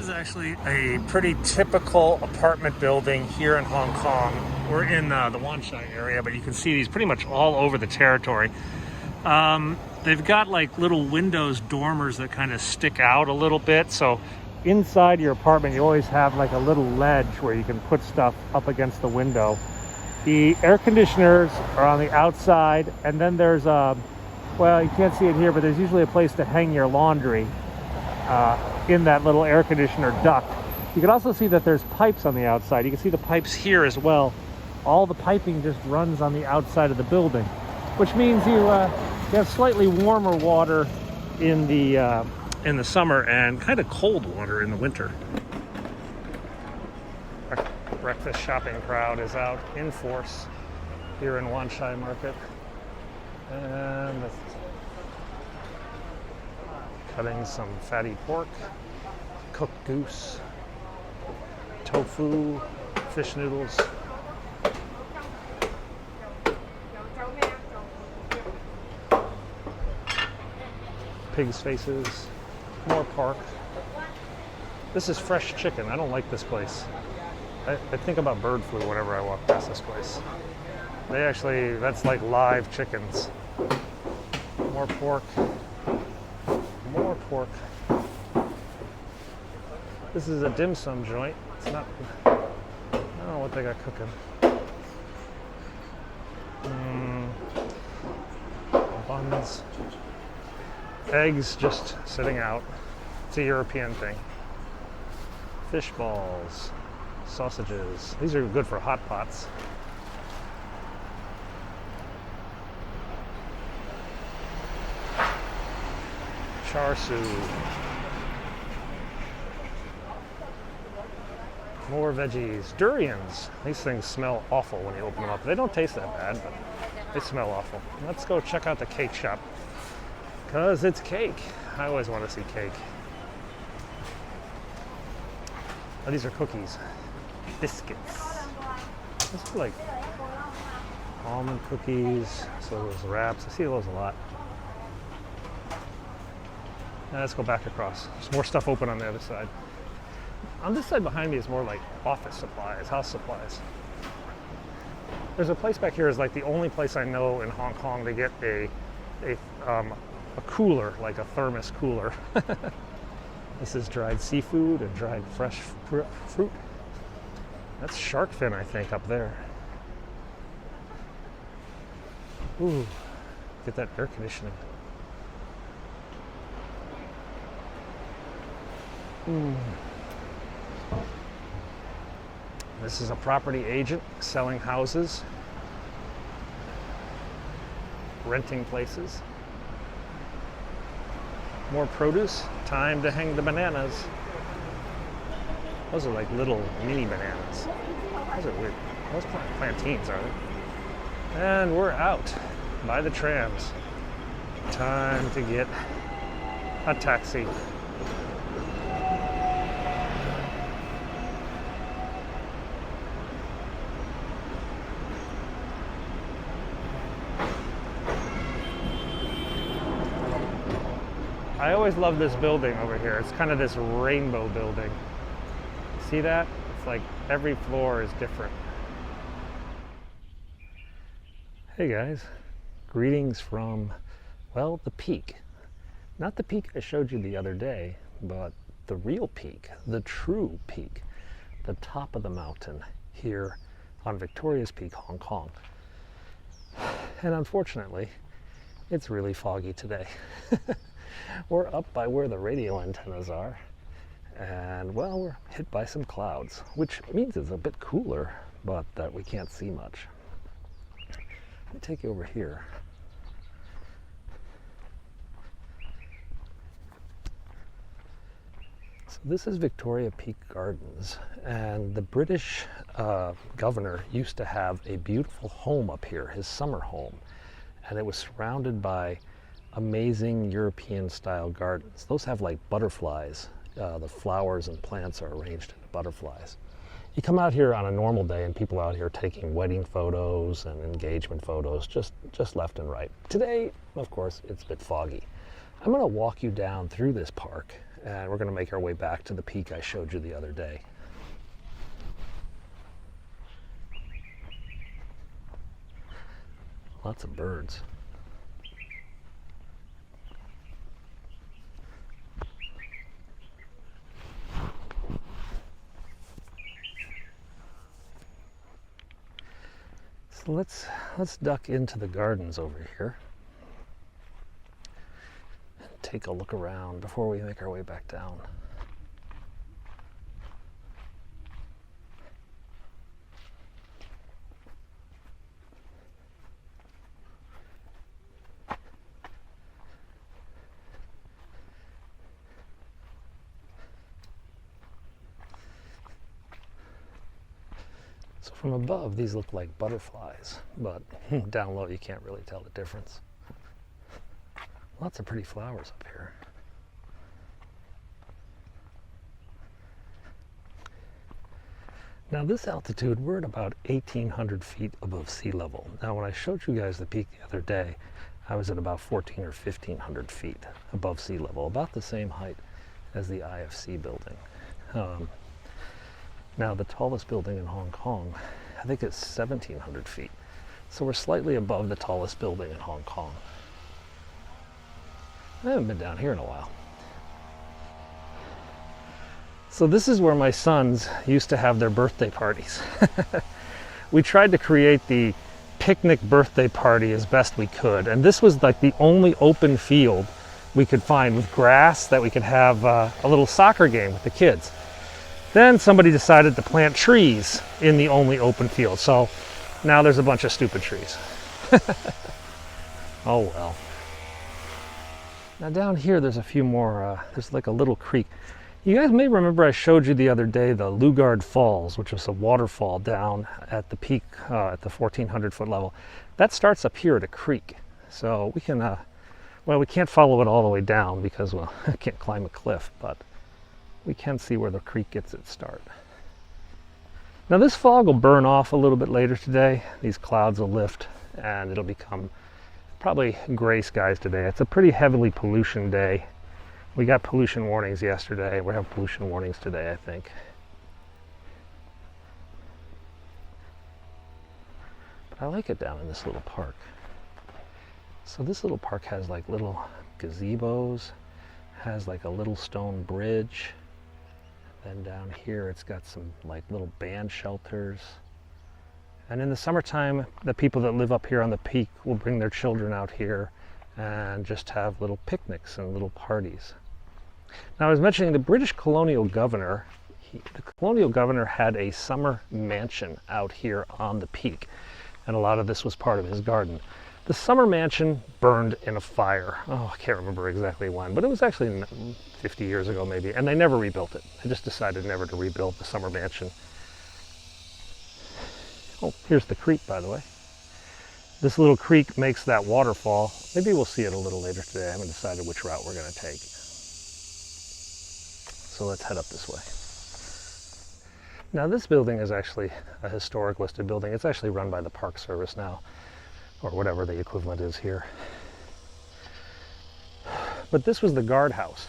is actually a pretty typical apartment building here in Hong Kong. We're in the Wan Chai area, but you can see these pretty much all over the territory. They've got like little windows, dormers that kind of stick out a little bit. So inside your apartment, you always have like a little ledge where you can put stuff up against the window. The air conditioners are on the outside, and then there's well, you can't see it here, but there's usually a place to hang your laundry in that little air conditioner duct. You can also see that there's pipes on the outside. You can see the pipes here as well. All the piping just runs on the outside of the building, which means you have slightly warmer water in the summer and kind of cold water in the winter. Breakfast shopping crowd is out in force here in Wan Chai Market. And cutting some fatty pork, cooked goose, tofu, fish noodles. Pig's faces, more pork. This is fresh chicken. I don't like this place. I think about bird flu whenever I walk past this place. That's like live chickens. More pork. More pork. This is a dim sum joint. It's not, I don't know what they got cooking. Buns. Eggs just sitting out. It's a European thing. Fish balls. Sausages. These are good for hot pots. Char siu. More veggies. Durians. These things smell awful when you open them up. They don't taste that bad, but they smell awful. Let's go check out the cake shop. Because it's cake. I always want to see cake. Oh, these are cookies. Biscuits. This is like almond cookies. So those wraps. I see those a lot. Now let's go back across. There's more stuff open on the other side. On this side behind me is more like office supplies, house supplies. There's a place back here is like the only place I know in Hong Kong to get a cooler, like a thermos cooler. This is dried seafood and dried fresh fruit. That's shark fin, I think, up there. Ooh, get that air conditioning. This is a property agent selling houses, renting places. More produce. Time to hang the bananas. Those are like little mini bananas. Those are weird. Those plantains, are they? And we're out by the trams. Time to get a taxi. I always love this building over here. It's kind of this rainbow building. See that? It's like every floor is different. Hey guys, greetings from, well, the peak. Not the peak I showed you the other day, but the real peak, the true peak, the top of the mountain here on Victoria's Peak, Hong Kong. And unfortunately, it's really foggy today. We're up by where the radio antennas are, and well, we're hit by some clouds, which means it's a bit cooler, but that we can't see much. Let me take you over here. So this is Victoria Peak Gardens, and the British governor used to have a beautiful home up here, his summer home, and it was surrounded by amazing European style gardens. Those have like butterflies. The flowers and plants are arranged into butterflies. You come out here on a normal day and people are out here taking wedding photos and engagement photos just left and right. Today, of course, it's a bit foggy. I'm going to walk you down through this park and we're going to make our way back to the peak I showed you the other day. Lots of birds. So let's duck into the gardens over here and take a look around before we make our way back down. So from above, these look like butterflies, but down low you can't really tell the difference. Lots of pretty flowers up here. Now this altitude, we're at about 1,800 feet above sea level. Now when I showed you guys the peak the other day, I was at about 1,400 or 1,500 feet above sea level, about the same height as the IFC building. Now the tallest building in Hong Kong, I think it's 1,700 feet. So we're slightly above the tallest building in Hong Kong. I haven't been down here in a while. So this is where my sons used to have their birthday parties. We tried to create the picnic birthday party as best we could. And this was like the only open field we could find with grass that we could have a little soccer game with the kids. Then somebody decided to plant trees in the only open field. So now there's a bunch of stupid trees. Oh well. Now down here there's a few more, there's like a little creek. You guys may remember I showed you the other day the Lugard Falls, which was a waterfall down at the peak, at the 1,400 foot level. That starts up here at a creek. So we can, well, we can't follow it all the way down because, well, I can't climb a cliff, but we can see where the creek gets its start. Now this fog will burn off a little bit later today. These clouds will lift and it'll become probably gray skies today. It's a pretty heavily pollution day. We got pollution warnings yesterday. We have pollution warnings today, I think. But I like it down in this little park. So this little park has like little gazebos, has like a little stone bridge. Then down here it's got some like little band shelters. And in the summertime, the people that live up here on the peak will bring their children out here and just have little picnics and little parties. Now I was mentioning the British colonial governor. The colonial governor had a summer mansion out here on the peak, and a lot of this was part of his garden. The summer mansion burned in a fire. Oh, I can't remember exactly when, but it was actually 50 years ago maybe, and they never rebuilt it. They just decided never to rebuild the summer mansion. Oh, here's the creek, by the way. This little creek makes that waterfall. Maybe we'll see it a little later today. I haven't decided which route we're going to take. So let's head up this way. Now this building is actually a historic listed building. It's actually run by the Park Service now, or whatever the equivalent is here. But this was the guardhouse.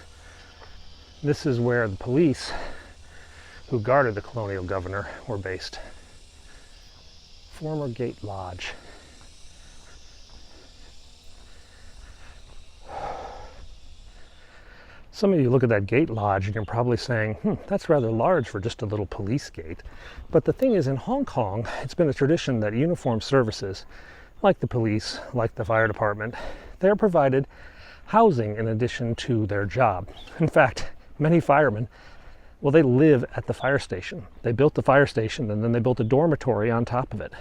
This is where the police who guarded the colonial governor were based. Former Gate Lodge. Some of you look at that gate lodge and you're probably saying, that's rather large for just a little police gate. But the thing is, in Hong Kong, it's been a tradition that uniformed services, like the police, like the fire department, they're provided housing in addition to their job. In fact, many firemen, well, they live at the fire station. They built the fire station and then they built a dormitory on top of it.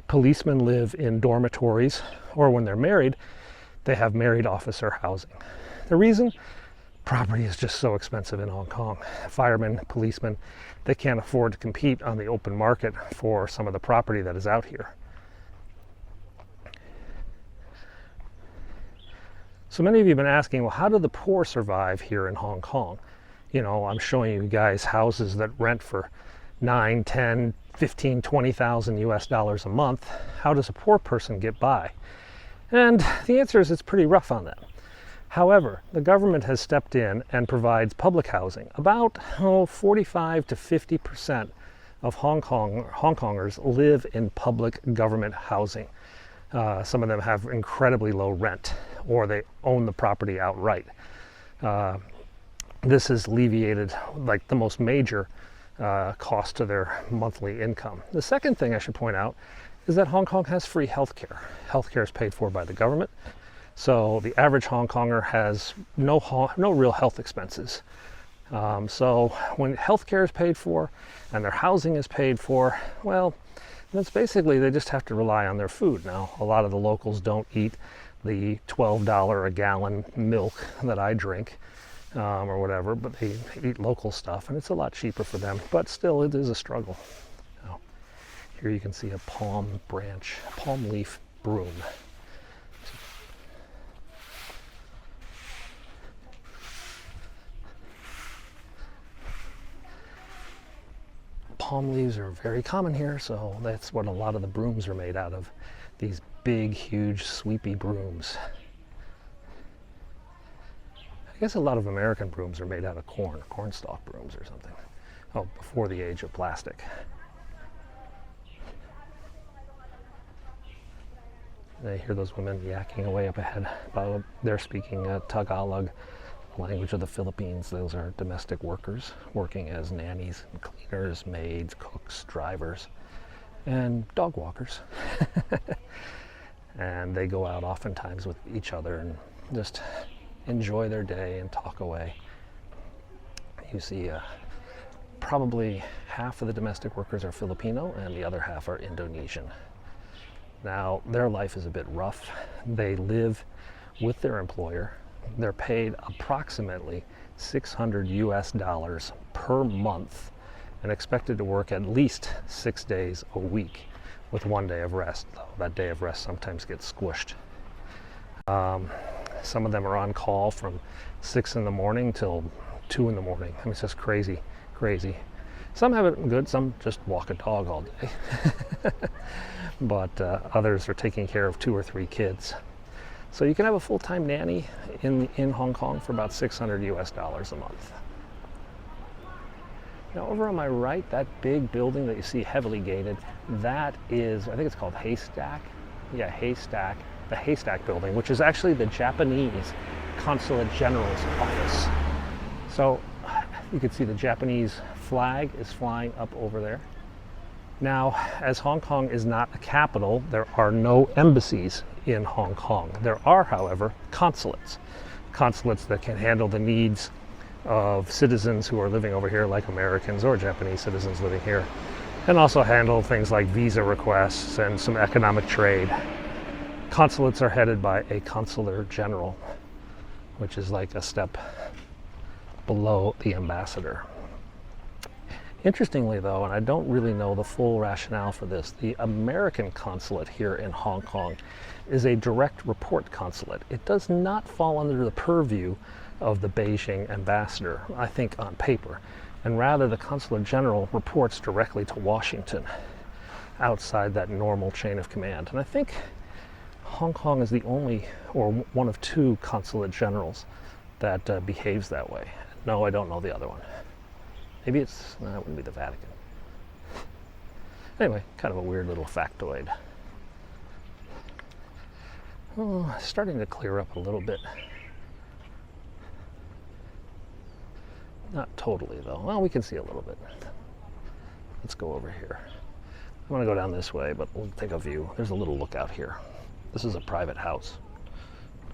Policemen live in dormitories, or when they're married, they have married officer housing. The reason? Property is just so expensive in Hong Kong. Firemen, policemen, they can't afford to compete on the open market for some of the property that is out here. So many of you have been asking, well, how do the poor survive here in Hong Kong? You know, I'm showing you guys houses that rent for 9, 10, 15, 20,000 US dollars a month. How does a poor person get by? And the answer is it's pretty rough on them. However, the government has stepped in and provides public housing. About 45 to 50% of Hong Kongers live in public government housing. Some of them have incredibly low rent, or they own the property outright. This has alleviated like the most major cost to their monthly income. The second thing I should point out is that Hong Kong has free healthcare. Healthcare is paid for by the government, so the average Hong Konger has no real health expenses. So when healthcare is paid for and their housing is paid for, well, that's basically they just have to rely on their food. Now, a lot of the locals don't eat the $12 a gallon milk that I drink or whatever, but they eat local stuff, and it's a lot cheaper for them. But still, it is a struggle. Now, here you can see a palm leaf broom. Palm leaves are very common here, so that's what a lot of the brooms are made out of. These big, huge, sweepy brooms. I guess a lot of American brooms are made out of cornstalk brooms or something. Oh, before the age of plastic. And I hear those women yakking away up ahead. They're speaking Tagalog, language of the Philippines. Those are domestic workers working as nannies and cleaners, maids, cooks, drivers, and dog walkers. And they go out oftentimes with each other and just enjoy their day and talk away. You see probably half of the domestic workers are Filipino and the other half are Indonesian. Now, their life is a bit rough. They live with their employer. They're paid approximately $600 US per month and expected to work at least 6 days a week with 1 day of rest, though that day of rest sometimes gets squished. Some of them are on call from 6 in the morning till 2 in the morning. I mean, it's just crazy. Some have it good, some just walk a dog all day. But others are taking care of 2 or 3 kids. So you can have a full-time nanny in Hong Kong for about $600 US a month. Now over on my right, that big building that you see heavily gated, that is, I think it's called Haystack. Yeah, Haystack. The Haystack building, which is actually the Japanese Consulate General's office. So you can see the Japanese flag is flying up over there. Now, as Hong Kong is not a capital, there are no embassies in Hong Kong. There are, however, consulates that can handle the needs of citizens who are living over here, like Americans or Japanese citizens living here, and also handle things like visa requests and some economic trade. Consulates are headed by a consular general, which is like a step below the ambassador. Interestingly, though, and I don't really know the full rationale for this, the American consulate here in Hong Kong is a direct report consulate. It does not fall under the purview of the Beijing ambassador, I think, on paper, and rather the consulate general reports directly to Washington outside that normal chain of command. And I think Hong Kong is the only, or one of 2 consulate generals that behaves that way. No, I don't know the other one. Maybe it wouldn't be the Vatican. Anyway, kind of a weird little factoid. Oh, starting to clear up a little bit. Not totally, though. Well, we can see a little bit. Let's go over here. I'm going to go down this way, but we'll take a view. There's a little lookout here. This is a private house.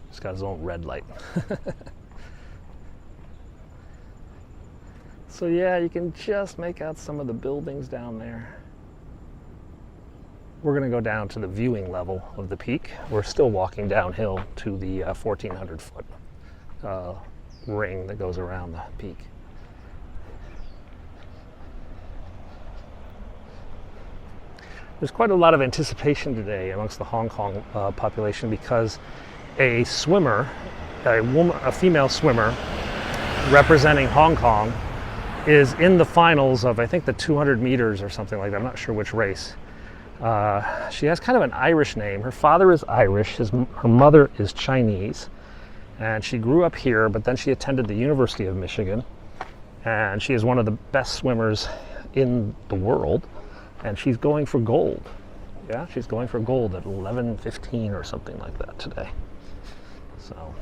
It's got its own red light. So yeah, you can just make out some of the buildings down there. We're going to go down to the viewing level of the peak. We're still walking downhill to the 1,400 foot ring that goes around the peak. There's quite a lot of anticipation today amongst the Hong Kong population because a swimmer, a female swimmer representing Hong Kong, is in the finals of, I think, the 200 meters or something like that. I'm not sure which race. She has kind of an Irish name. Her father is Irish, her mother is Chinese, And she grew up here, but then she attended the University of Michigan. And she is one of the best swimmers in the world. And she's going for gold. Yeah, she's going for gold at 11:15 or something like that today. So,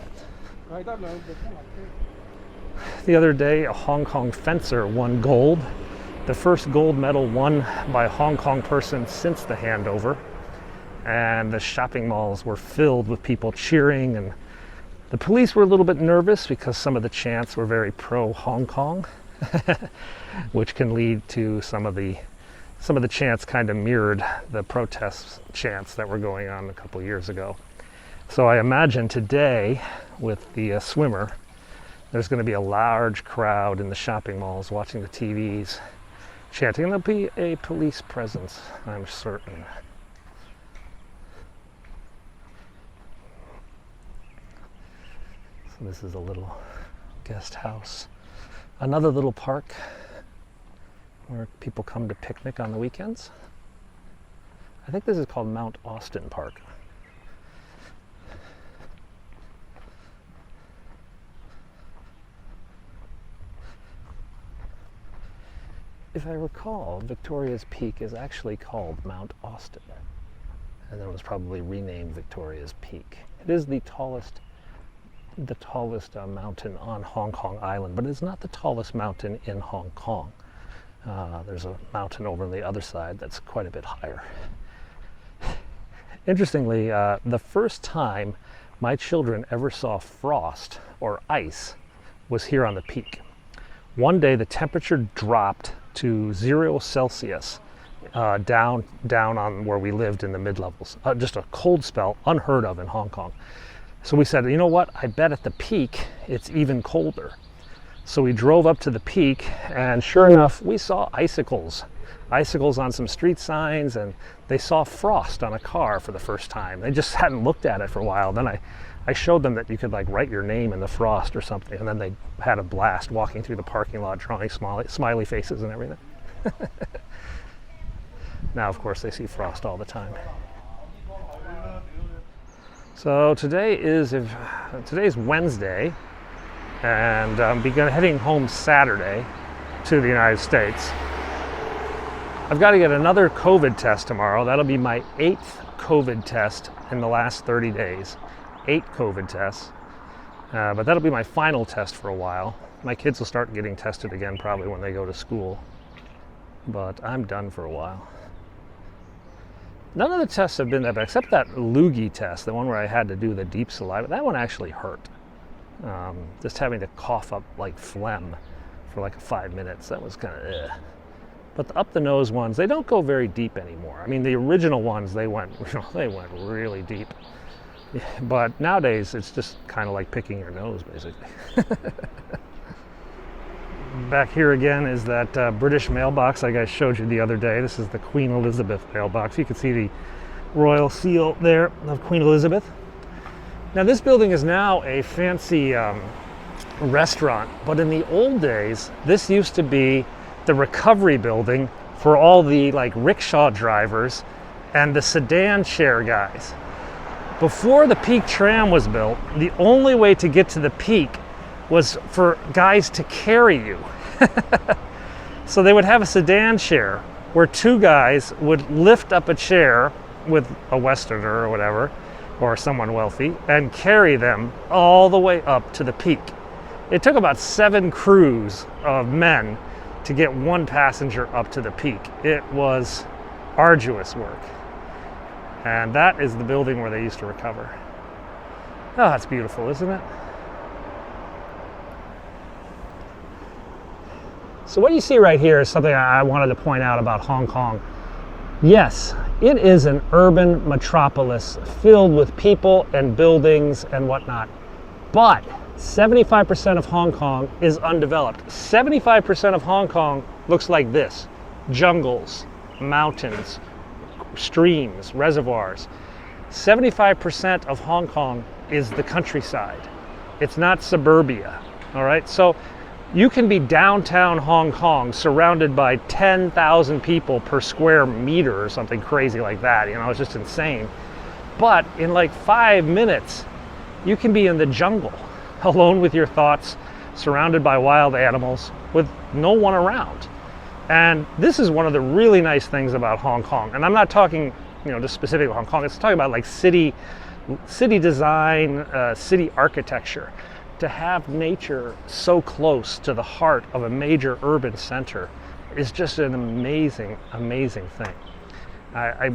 the other day, a Hong Kong fencer won gold. The first gold medal won by a Hong Kong person since the handover. And the shopping malls were filled with people cheering, and the police were a little bit nervous because some of the chants were very pro-Hong Kong, which can lead to some of the chants kind of mirrored the protest chants that were going on a couple years ago. So I imagine today, with the swimmer, there's going to be a large crowd in the shopping malls watching the TVs, chanting, and there'll be a police presence, I'm certain. So this is a little guest house. Another little park where people come to picnic on the weekends. I think this is called Mount Austin Park. If I recall, Victoria's Peak is actually called Mount Austin, and then it was probably renamed Victoria's Peak. It is the tallest mountain on Hong Kong Island, but it's not the tallest mountain in Hong Kong. There's a mountain over on the other side that's quite a bit higher. Interestingly, the first time my children ever saw frost or ice was here on the peak. One day the temperature dropped to 0 Celsius down on where we lived in the mid-levels. Just a cold spell, unheard of in Hong Kong. So we said, you know what, I bet at the peak it's even colder. So we drove up to the peak, and sure enough, we saw icicles on some street signs, and they saw frost on a car for the first time. They just hadn't looked at it for a while. Then I showed them that you could like write your name in the frost or something, and then they had a blast walking through the parking lot drawing smiley faces and everything. Now, of course, they see frost all the time. So today's Wednesday, and I'm heading home Saturday to the United States. I've got to get another COVID test tomorrow. That'll be my 8th COVID test in the last 30 days. 8 COVID tests. But that'll be my final test for a while. My kids will start getting tested again probably when they go to school. But I'm done for a while. None of the tests have been that bad, except that loogie test, the one where I had to do the deep saliva. That one actually hurt. Just having to cough up like phlegm for like 5 minutes, that was kind of ugh. But the up the nose ones, they don't go very deep anymore. I mean, the original ones, they went really deep. But nowadays, it's just kind of like picking your nose, basically. Back here again is that British mailbox like I showed you the other day. This is the Queen Elizabeth mailbox. You can see the royal seal there of Queen Elizabeth. Now this building is now a fancy restaurant, but in the old days, this used to be the recovery building for all the like rickshaw drivers and the sedan chair guys. Before the Peak Tram was built, the only way to get to the Peak was for guys to carry you. So they would have a sedan chair where 2 guys would lift up a chair with a Westerner or whatever, or someone wealthy, and carry them all the way up to the Peak. It took about 7 crews of men to get 1 passenger up to the Peak. It was arduous work. And that is the building where they used to recover. Oh, that's beautiful, isn't it? So what you see right here is something I wanted to point out about Hong Kong. Yes, it is an urban metropolis filled with people and buildings and whatnot. But 75% of Hong Kong is undeveloped. 75% of Hong Kong looks like this: jungles, mountains, streams, reservoirs. 75% of Hong Kong is the countryside. It's not suburbia, all right? So you can be downtown Hong Kong surrounded by 10,000 people per square meter or something crazy like that. You know, it's just insane. But in like 5 minutes, you can be in the jungle. alone with your thoughts, surrounded by wild animals, with no one around. And this is one of the really nice things about Hong Kong. And I'm not talking, just specifically Hong Kong. It's talking about like city design, city architecture. To have nature so close to the heart of a major urban center is just an amazing, amazing thing. I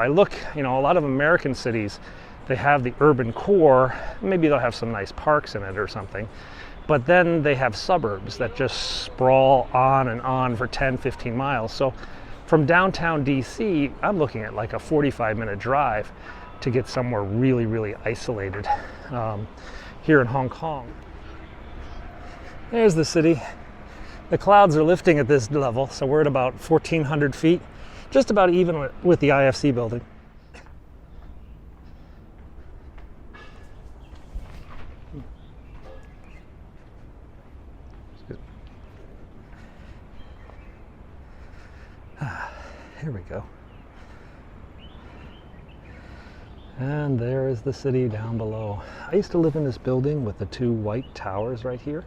look, a lot of American cities, they have the urban core. Maybe they'll have some nice parks in it or something. But then they have suburbs that just sprawl on and on for 10, 15 miles. So from downtown DC, I'm looking at like a 45-minute drive to get somewhere really, really isolated here in Hong Kong. There's the city. The clouds are lifting at this level, so we're at about 1,400 feet, just about even with the IFC building. Here we go. And there is the city down below. I used to live in this building with the two white towers right here.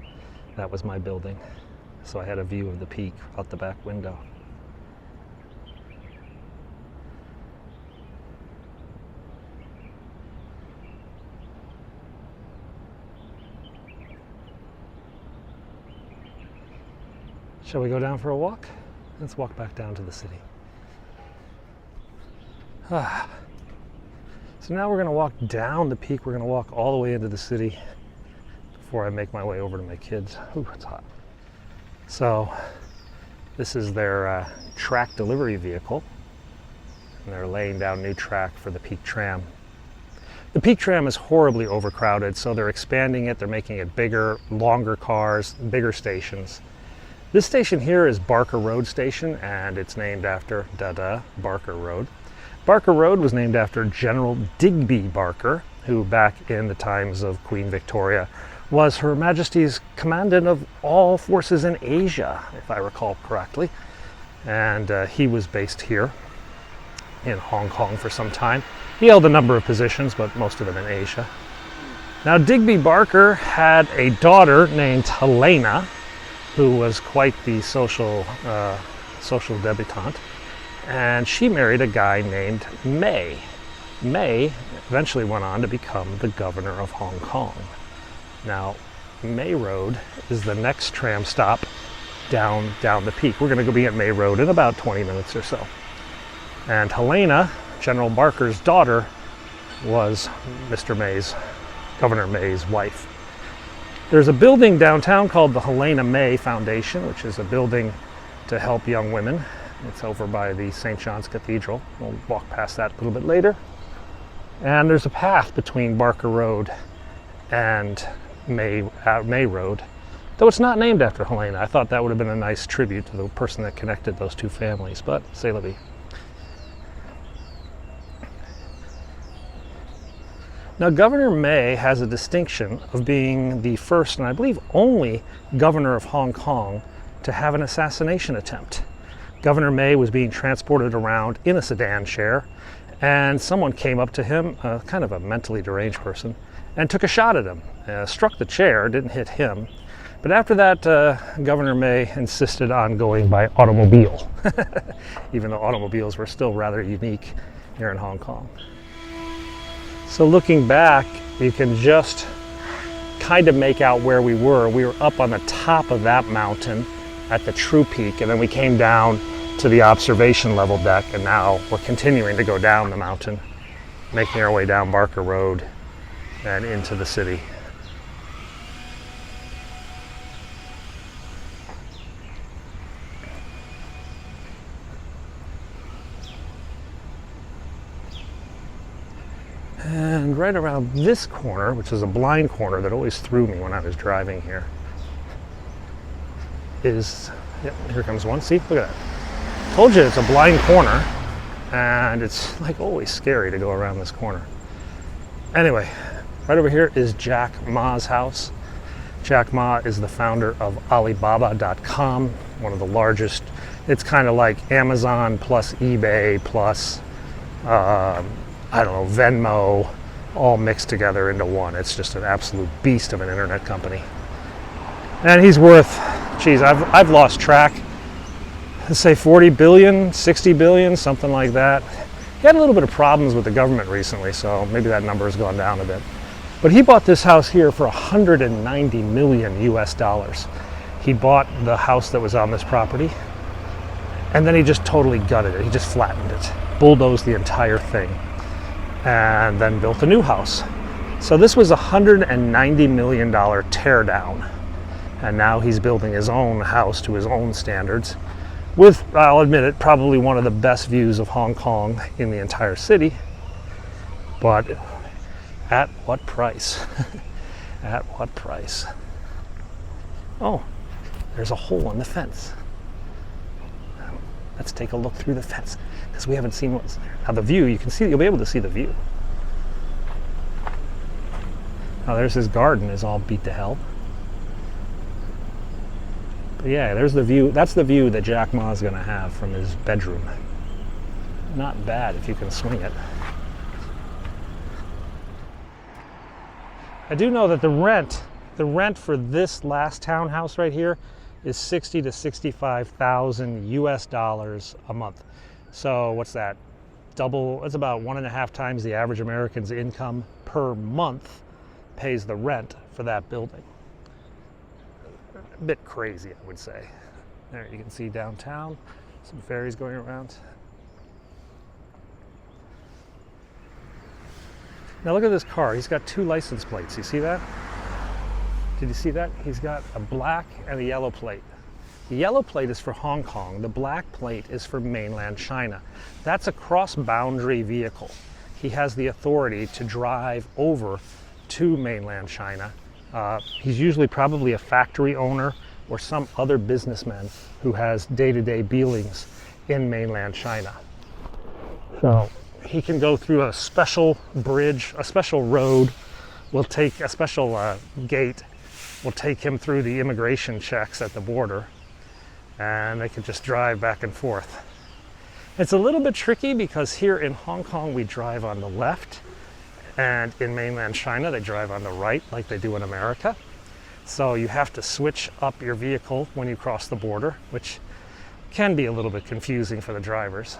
That was my building. So I had a view of the peak out the back window. Shall we go down for a walk? Let's walk back down to the city. So now we're going to walk down the peak. We're going to walk all the way into the city before I make my way over to my kids. Ooh, it's hot. So this is their track delivery vehicle. And they're laying down new track for the Peak Tram. The Peak Tram is horribly overcrowded, so they're expanding it. They're making it bigger, longer cars, bigger stations. This station here is Barker Road Station, and it's named after Barker Road. Barker Road was named after General Digby Barker, who back in the times of Queen Victoria was Her Majesty's commandant of all forces in Asia, if I recall correctly. And he was based here in Hong Kong for some time. He held a number of positions, but most of them in Asia. Now, Digby Barker had a daughter named Helena, who was quite the social debutante. And she married a guy named May. May eventually went on to become the governor of Hong Kong. Now, May Road is the next tram stop down the peak. We're going to be at May Road in about 20 minutes or so. And Helena, General Barker's daughter, was Governor May's wife. There's a building downtown called the Helena May Foundation, which is a building to help young women. It's over by the St. John's Cathedral. We'll walk past that a little bit later. And there's a path between Barker Road and May Road, though it's not named after Helena. I thought that would have been a nice tribute to the person that connected those two families, but c'est la vie. Now, Governor May has a distinction of being the first, and I believe only, governor of Hong Kong to have an assassination attempt. Governor May was being transported around in a sedan chair, and someone came up to him, kind of a mentally deranged person, and took a shot at him. Struck the chair, didn't hit him. But after that, Governor May insisted on going by automobile, even though automobiles were still rather unique here in Hong Kong. So looking back, you can just kind of make out where we were. We were up on the top of that mountain at the true peak, and then we came down to the observation level deck, and now we're continuing to go down the mountain, making our way down Barker Road and into the city. And right around this corner, which is a blind corner that always threw me when I was driving here, yep, here comes one. See, look at that. Told you it's a blind corner, and it's like always scary to go around this corner. Anyway, right over here is Jack Ma's house. Jack Ma is the founder of Alibaba.com, one of the largest. It's kind of like Amazon plus eBay plus, Venmo, all mixed together into one. It's just an absolute beast of an internet company. And he's worth, geez, I've lost track. Let's say 40 billion, 60 billion, something like that. He had a little bit of problems with the government recently, so maybe that number has gone down a bit. But he bought this house here for 190 million US dollars. He bought the house that was on this property, and then he just totally gutted it. He just flattened it, bulldozed the entire thing, and then built a new house. So this was a $190 million teardown. And now he's building his own house to his own standards with, I'll admit it, probably one of the best views of Hong Kong in the entire city. But at what price? At what price? Oh, there's a hole in the fence. Let's take a look through the fence because we haven't seen what's there. Now the view, you can see, you'll be able to see the view. Now there's his garden is all beat to hell. Yeah, there's the view. That's the view that Jack Ma's going to have from his bedroom. Not bad if you can swing it. I do know that the rent for this last townhouse right here is 60 to 65,000 US dollars a month. So what's that? Double, it's about 1.5 times the average American's income per month pays the rent for that building. A bit crazy, I would say. There, you can see downtown, some ferries going around. Now look at this car. He's got 2 license plates. You see that? Did you see that? He's got a black and a yellow plate. The yellow plate is for Hong Kong. The black plate is for mainland China. That's a cross-boundary vehicle. He has the authority to drive over to mainland China. He's usually probably a factory owner or some other businessman who has day-to-day dealings in mainland China. So he can go through a special bridge, a special road, will take a special gate, will take him through the immigration checks at the border, and they can just drive back and forth. It's a little bit tricky because here in Hong Kong we drive on the left, and in mainland China they drive on the right like they do in America. So you have to switch up your vehicle when you cross the border, which can be a little bit confusing for the drivers.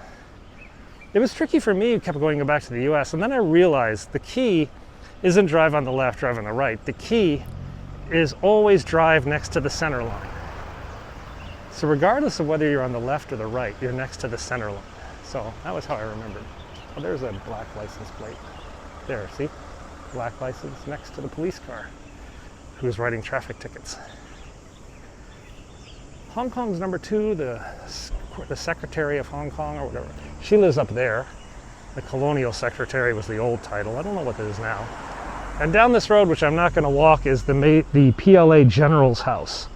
It was tricky for me, kept going back to the US, and then I realized the key isn't drive on the left, drive on the right. The key is always drive next to the center line. So regardless of whether you're on the left or the right, you're next to the center line. So that was how I remembered. Oh, there's a black license plate. There, see? Black license next to the police car who's writing traffic tickets. Hong Kong's number 2, the Secretary of Hong Kong or whatever. She lives up there. The Colonial Secretary was the old title. I don't know what it is now. And down this road, which I'm not going to walk, is the PLA General's house.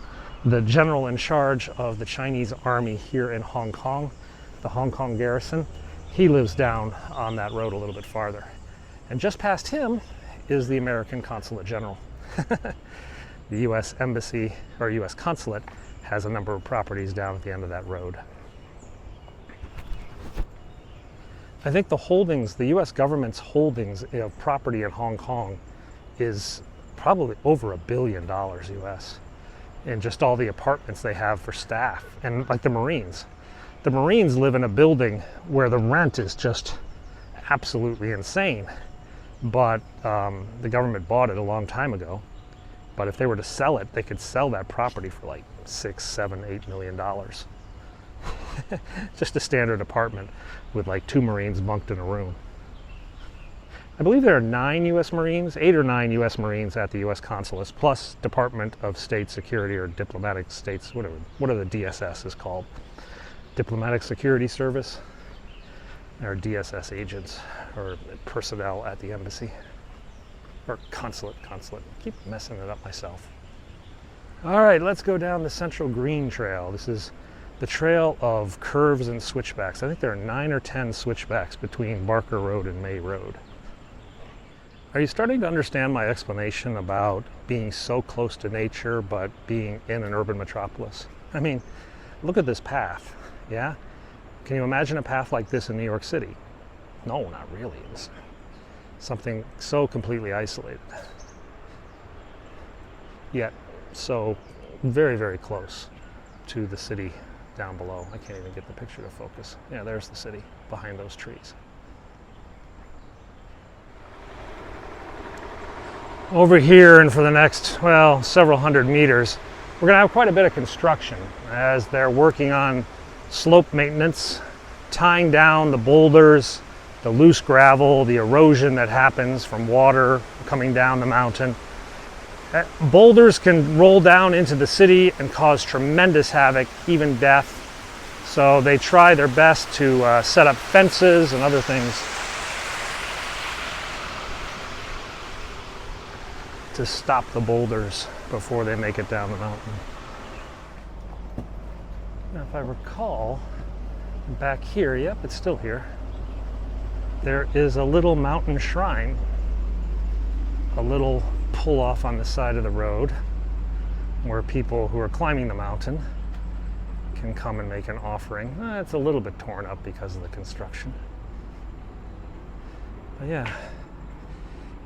The general in charge of the Chinese army here in Hong Kong, the Hong Kong garrison. He lives down on that road a little bit farther. And just past him is the American Consulate General. The U.S. Embassy, or U.S. Consulate, has a number of properties down at the end of that road. I think the holdings, the U.S. government's holdings of property in Hong Kong is probably over $1 billion U.S. in just all the apartments they have for staff. And like the Marines. The Marines live in a building where the rent is just absolutely insane. But the government bought it a long time ago. But if they were to sell it, they could sell that property for like $6, $7, $8 million. Just a standard apartment with like 2 Marines bunked in a room. I believe there are 9 U.S. Marines, 8 or 9 U.S. Marines at the U.S. consulates, plus Department of State Security or Diplomatic States, whatever. What are the DSS is called? Diplomatic Security Service, or DSS agents, or personnel at the embassy, or consulate. Keep messing it up myself. All right, let's go down the Central Green Trail. This is the trail of curves and switchbacks. I think there are 9 or 10 switchbacks between Barker Road and May Road. Are you starting to understand my explanation about being so close to nature but being in an urban metropolis? I mean, look at this path, yeah? Can you imagine a path like this in New York City? No, not really. Something so completely isolated, yet so very, very close to the city down below. I can't even get the picture to focus. Yeah, there's the city behind those trees. Over here, and for the next, well, several hundred meters, we're going to have quite a bit of construction as they're working on slope maintenance, tying down the boulders, the loose gravel, the erosion that happens from water coming down the mountain. Boulders can roll down into the city and cause tremendous havoc, even death. So they try their best to set up fences and other things to stop the boulders before they make it down the mountain. Now, if I recall, back here, yep, it's still here, there is a little mountain shrine, a little pull off on the side of the road where people who are climbing the mountain can come and make an offering. It's a little bit torn up because of the construction. But yeah,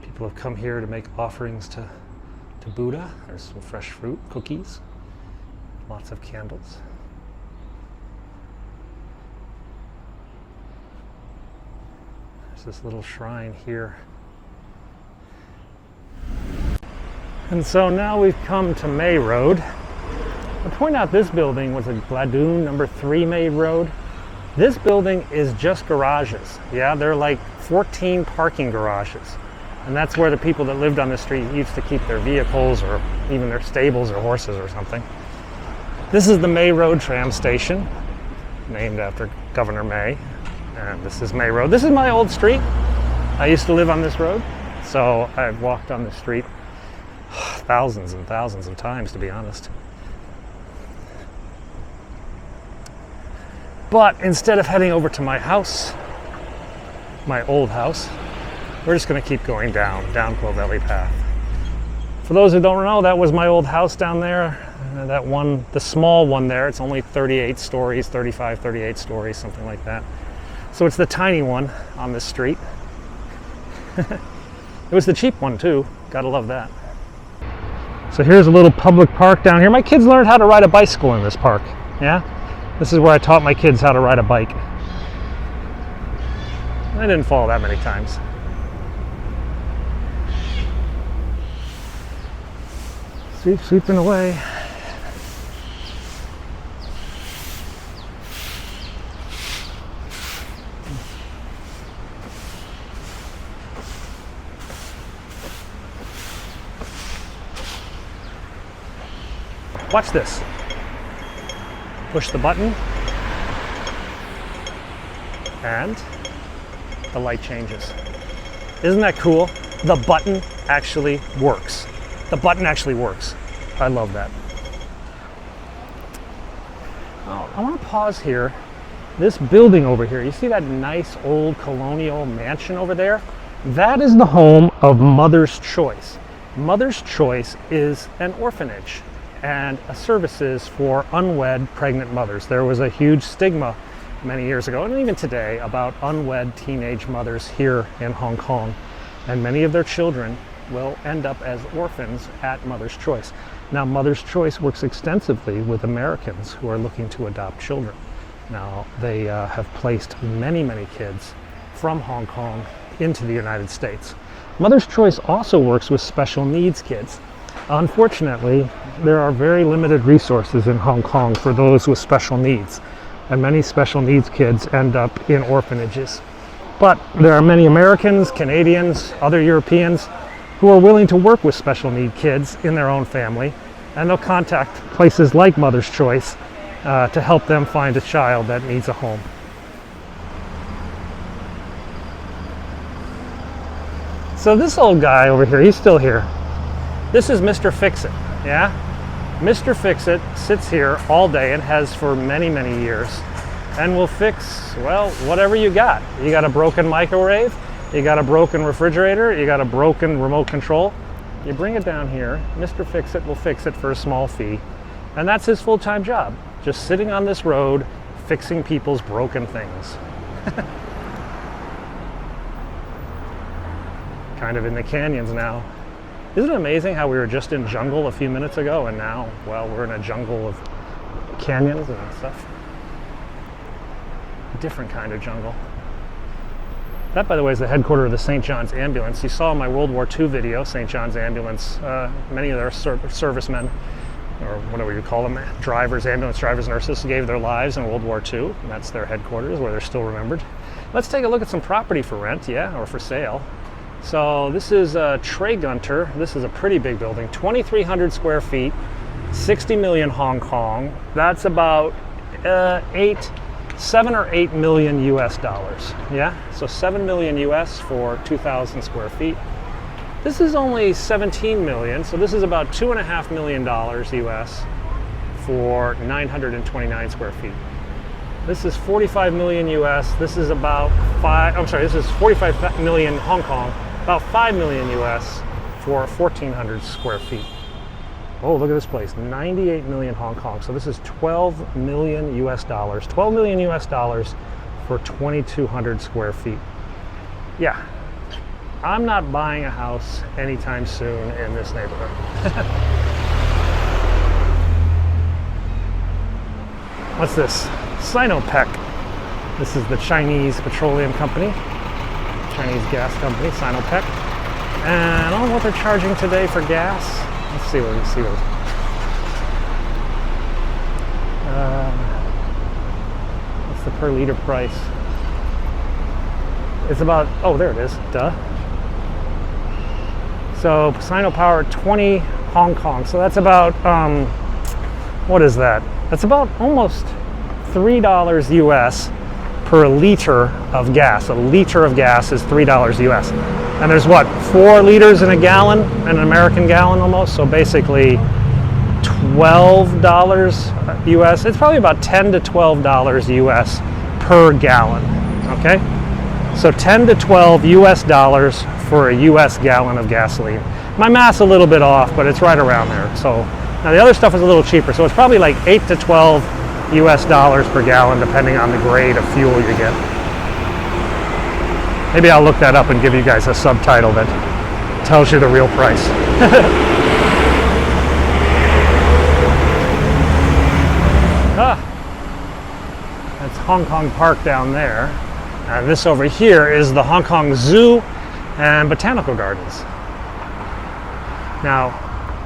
people have come here to make offerings to Buddha. There's some fresh fruit, cookies, lots of candles. There's this little shrine here. And so now we've come to May Road. I point out this building was a Gladoon number 3 May Road. This building is just garages. Yeah, they're like 14 parking garages. And that's where the people that lived on the street used to keep their vehicles or even their stables or horses or something. This is the May Road tram station, named after Governor May. And this is May Road. This is my old street. I used to live on this road, so I've walked on the street thousands and thousands of times, to be honest. But instead of heading over to my house, my old house, we're just going to keep going down Clovelly Path. For those who don't know, that was my old house down there. That one, the small one there, it's only 38 stories, 35, 38 stories, something like that. So it's the tiny one on this street. It was the cheap one too. Gotta love that. So here's a little public park down here. My kids learned how to ride a bicycle in this park. Yeah? This is where I taught my kids how to ride a bike. I didn't fall that many times. Sweeping away. Watch this. Push the button and the light changes. Isn't that cool? The button actually works. The button actually works. I love that. Oh, I want to pause here. This building over here, you see that nice old colonial mansion over there? That is the home of Mother's Choice. Mother's Choice is an orphanage and a services for unwed pregnant mothers. There was a huge stigma many years ago, and even today, about unwed teenage mothers here in Hong Kong. And many of their children will end up as orphans at Mother's Choice. Now, Mother's Choice works extensively with Americans who are looking to adopt children. Now, they have placed many, many kids from Hong Kong into the United States. Mother's Choice also works with special needs kids. Unfortunately, there are very limited resources in Hong Kong for those with special needs, and many special needs kids end up in orphanages. But there are many Americans, Canadians, other Europeans who are willing to work with special need kids in their own family, and they'll contact places like Mother's Choice to help them find a child that needs a home. So this old guy over here, he's still here. This is Mr. Fix-It, yeah? Mr. Fix-It sits here all day and has for many, many years, and will fix, well, whatever you got. You got a broken microwave, you got a broken refrigerator, you got a broken remote control. You bring it down here, Mr. Fix-It will fix it for a small fee, and that's his full-time job, just sitting on this road, fixing people's broken things. kind of in the canyons now. Isn't it amazing how we were just in jungle a few minutes ago and now, well, we're in a jungle of canyons and stuff. A different kind of jungle. That, by the way, is the headquarters of the St. John's Ambulance. You saw in my World War II video, St. John's Ambulance, many of their servicemen, or whatever you call them, drivers, ambulance drivers, nurses, gave their lives in World War II, and that's their headquarters where they're still remembered. Let's take a look at some property for rent, or for sale. So this is Trey Gunter. This is a pretty big building, 2,300 square feet, 60 million Hong Kong. That's about 7 or 8 million US dollars. Yeah, so 7 million US for 2,000 square feet. This is only 17 million, so this is about $2.5 million US for 929 square feet. This is 45 million US. This is about this is 45 million Hong Kong, about 5 million US for 1,400 square feet. Oh, look at this place, 98 million Hong Kong. So this is 12 million US dollars. 12 million US dollars for 2,200 square feet. Yeah, I'm not buying a house anytime soon in this neighborhood. What's this? Sinopec. This is the Chinese petroleum company, Chinese gas company, Sinopec. And I don't know what they're charging today for gas. Let's see what we see. What's the per liter price? It's about, oh, there it is, duh. So Sinopower, 20 Hong Kong. So that's about, what is that? That's about almost $3 US per liter of gas. A liter of gas is $3 US. And there's what, 4 liters in a gallon, an American gallon almost, so basically $12 US. It's probably about $10 to $12 US per gallon, okay? So 10 to 12 US dollars for a US gallon of gasoline. My math's a little bit off, but it's right around there. So now the other stuff is a little cheaper, so it's probably like 8 to 12 US dollars per gallon, depending on the grade of fuel you get. Maybe I'll look that up and give you guys a subtitle that tells you the real price. That's Hong Kong Park down there. And this over here is the Hong Kong Zoo and Botanical Gardens. Now,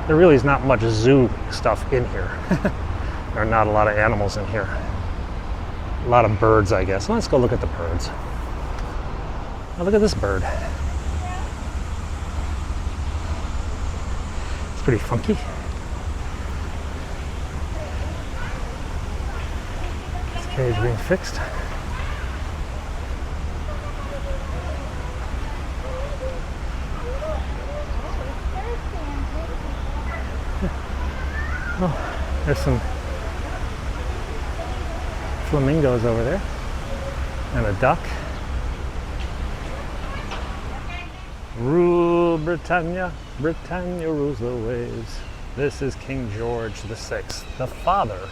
there really is not much zoo stuff in here. There are not a lot of animals in here. A lot of birds, I guess. Let's go look at the birds. Oh, look at this bird. It's pretty funky. This cage being fixed. Oh, there's some flamingos over there and a duck. Rule Britannia, Britannia rules the waves. This is King George VI, the father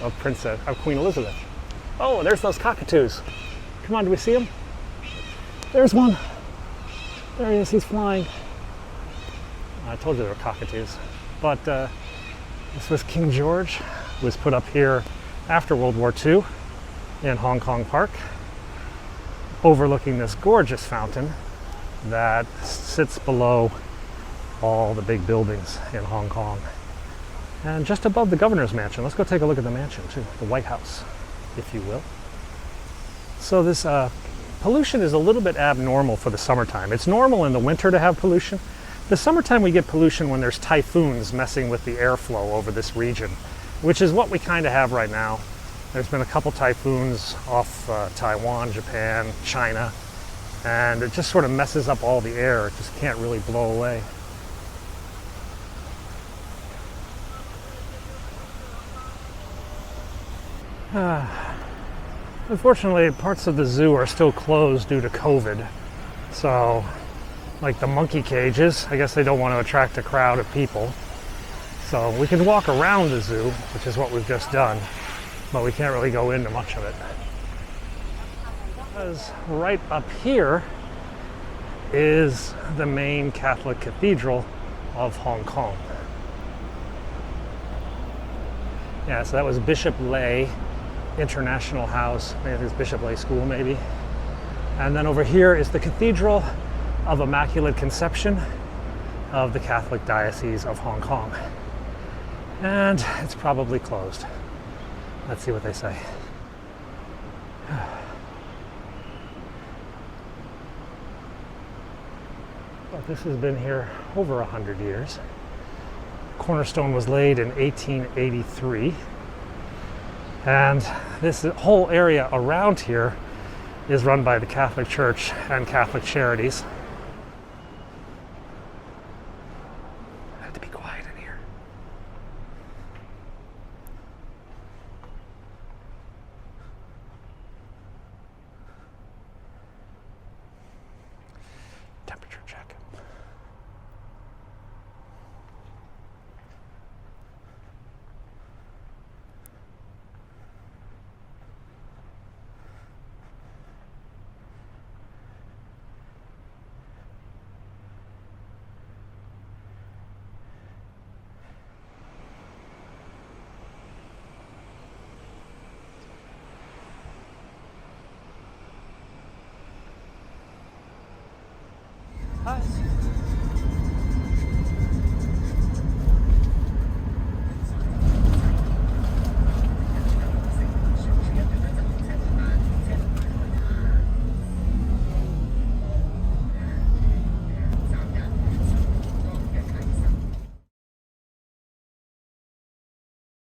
of Queen Elizabeth. Oh, there's those cockatoos. Come on, do we see them? There's one. There he is, he's flying. I told you there were cockatoos. But this was King George, who was put up here after World War II in Hong Kong Park, overlooking this gorgeous fountain that sits below all the big buildings in Hong Kong. And just above the governor's mansion. Let's go take a look at the mansion too, the White House, if you will. So this pollution is a little bit abnormal for the summertime. It's normal in the winter to have pollution. The summertime we get pollution when there's typhoons messing with the airflow over this region, which is what we kind of have right now. There's been a couple typhoons off Taiwan, Japan, China, and it just sort of messes up all the air. It just can't really blow away. Unfortunately, parts of the zoo are still closed due to COVID. So, like the monkey cages, I guess they don't want to attract a crowd of people. So we can walk around the zoo, which is what we've just done, but we can't really go into much of it. Because right up here is the main Catholic cathedral of Hong Kong. Yeah, so that was Bishop Lay International House. I think it's Bishop Lay School, maybe. And then over here is the Cathedral of Immaculate Conception of the Catholic Diocese of Hong Kong. And it's probably closed. Let's see what they say. But this has been here over 100 years. Cornerstone was laid in 1883. And this whole area around here is run by the Catholic Church and Catholic Charities. I have to be quiet in here. Temperature check. Hi.